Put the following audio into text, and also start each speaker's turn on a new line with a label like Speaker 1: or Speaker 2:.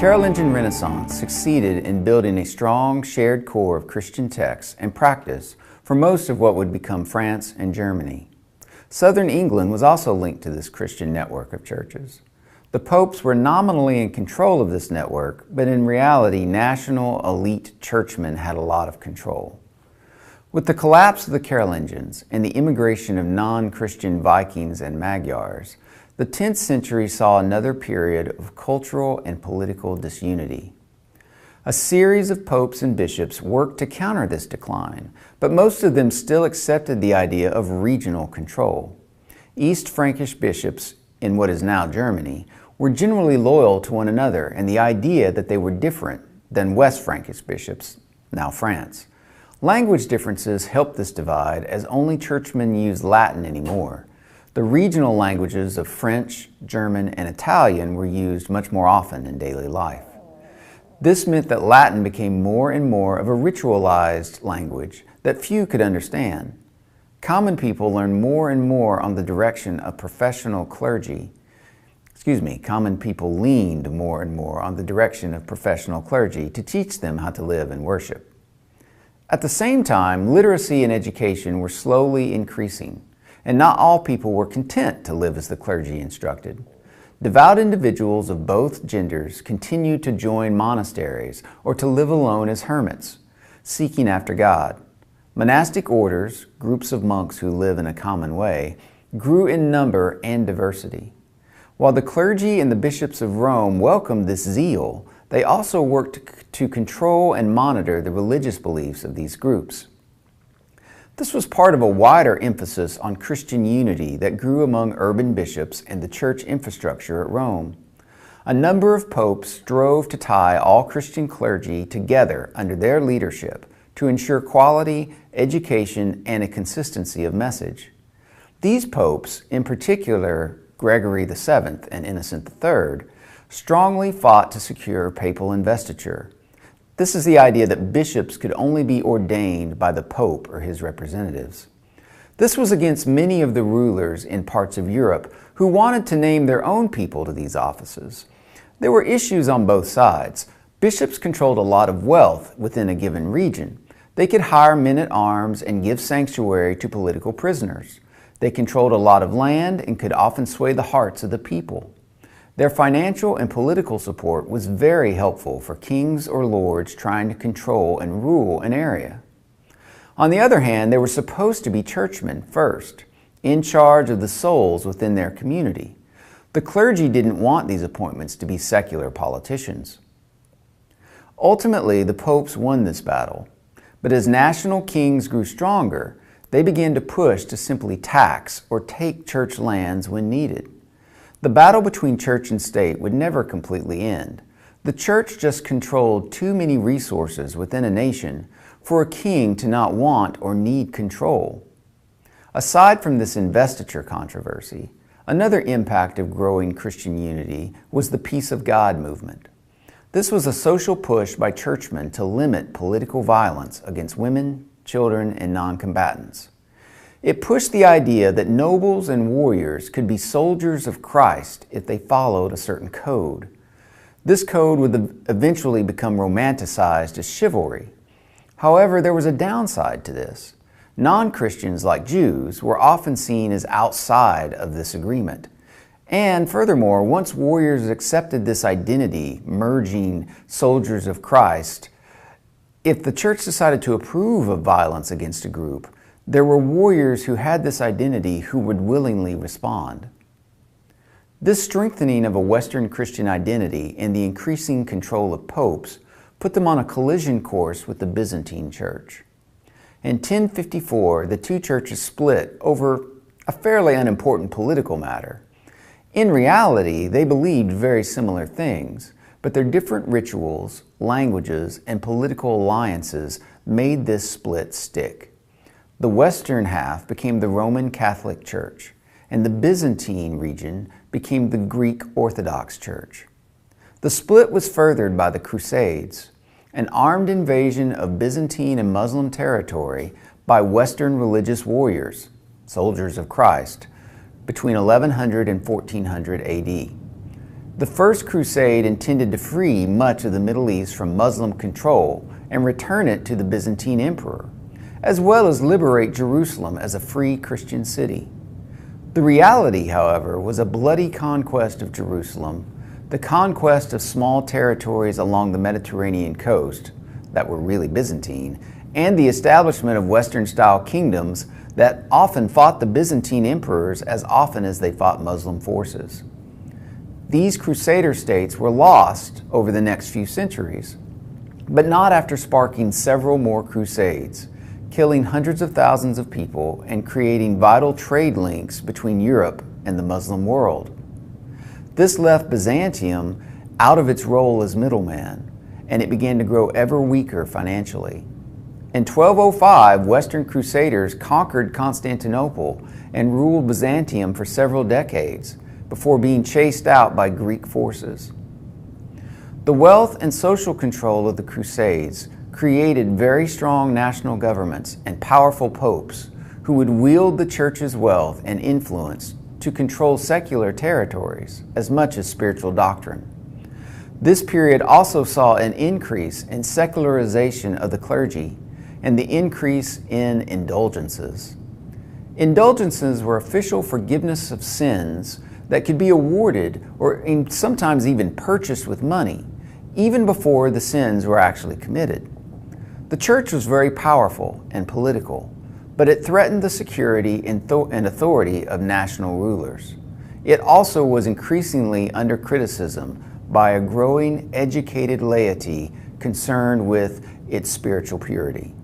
Speaker 1: Carolingian Renaissance succeeded in building a strong shared core of Christian texts and practice for most of what would become France and Germany. Southern England was also linked to this Christian network of churches. The popes were nominally in control of this network, but in reality, national elite churchmen had a lot of control. With the collapse of the Carolingians and the immigration of non-Christian Vikings and Magyars, the 10th century saw another period of cultural and political disunity. A series of popes and bishops worked to counter this decline, but most of them still accepted the idea of regional control. East Frankish bishops in what is now Germany were generally loyal to one another and the idea that they were different than West Frankish bishops, now France. Language differences helped this divide as only churchmen used Latin anymore. The regional languages of French, German, and Italian were used much more often in daily life. This meant that Latin became more and more of a ritualized language that few could understand. Common people learned more and more on the direction of professional clergy. Common people leaned more and more on the direction of professional clergy to teach them how to live and worship. At the same time, literacy and education were slowly increasing, and not all people were content to live as the clergy instructed. Devout individuals of both genders continued to join monasteries or to live alone as hermits, seeking after God. Monastic orders, groups of monks who live in a common way, grew in number and diversity. While the clergy and the bishops of Rome welcomed this zeal, they also worked to control and monitor the religious beliefs of these groups. This was part of a wider emphasis on Christian unity that grew among urban bishops and the church infrastructure at Rome. A number of popes strove to tie all Christian clergy together under their leadership to ensure quality, education, and a consistency of message. These popes, in particular Gregory VII and Innocent III, strongly fought to secure papal investiture. This is the idea that bishops could only be ordained by the Pope or his representatives. This was against many of the rulers in parts of Europe who wanted to name their own people to these offices. There were issues on both sides. Bishops controlled a lot of wealth within a given region. They could hire men-at-arms and give sanctuary to political prisoners. They controlled a lot of land and could often sway the hearts of the people. Their financial and political support was very helpful for kings or lords trying to control and rule an area. On the other hand, they were supposed to be churchmen first, in charge of the souls within their community. The clergy didn't want these appointments to be secular politicians. Ultimately, the popes won this battle, but as national kings grew stronger, they began to push to simply tax or take church lands when needed. The battle between church and state would never completely end. The church just controlled too many resources within a nation for a king to not want or need control. Aside from this investiture controversy, another impact of growing Christian unity was the Peace of God movement. This was a social push by churchmen to limit political violence against women, children, and non-combatants. It pushed the idea that nobles and warriors could be soldiers of Christ if they followed a certain code. This code would eventually become romanticized as chivalry. However, there was a downside to this. Non-Christians like Jews were often seen as outside of this agreement. And furthermore, once warriors accepted this identity, merging soldiers of Christ, if the church decided to approve of violence against a group, there were warriors who had this identity who would willingly respond. This strengthening of a Western Christian identity and the increasing control of popes put them on a collision course with the Byzantine Church. In 1054, the two churches split over a fairly unimportant political matter. In reality, they believed very similar things, but their different rituals, languages, and political alliances made this split stick. The western half became the Roman Catholic Church, and the Byzantine region became the Greek Orthodox Church. The split was furthered by the Crusades, an armed invasion of Byzantine and Muslim territory by Western religious warriors, soldiers of Christ, between 1100 and 1400 AD. The First Crusade intended to free much of the Middle East from Muslim control and return it to the Byzantine Emperor, as well as liberate Jerusalem as a free Christian city. The reality, however, was a bloody conquest of Jerusalem, the conquest of small territories along the Mediterranean coast that were really Byzantine, and the establishment of Western-style kingdoms that often fought the Byzantine emperors as often as they fought Muslim forces. These crusader states were lost over the next few centuries, but not after sparking several more crusades, killing hundreds of thousands of people and creating vital trade links between Europe and the Muslim world. This left Byzantium out of its role as middleman, and it began to grow ever weaker financially. In 1205, Western Crusaders conquered Constantinople and ruled Byzantium for several decades before being chased out by Greek forces. The wealth and social control of the Crusades created very strong national governments and powerful popes who would wield the church's wealth and influence to control secular territories as much as spiritual doctrine. This period also saw an increase in secularization of the clergy and the increase in indulgences. Indulgences were official forgiveness of sins that could be awarded or sometimes even purchased with money, even before the sins were actually committed. The church was very powerful and political, but it threatened the security and authority of national rulers. It also was increasingly under criticism by a growing educated laity concerned with its spiritual purity.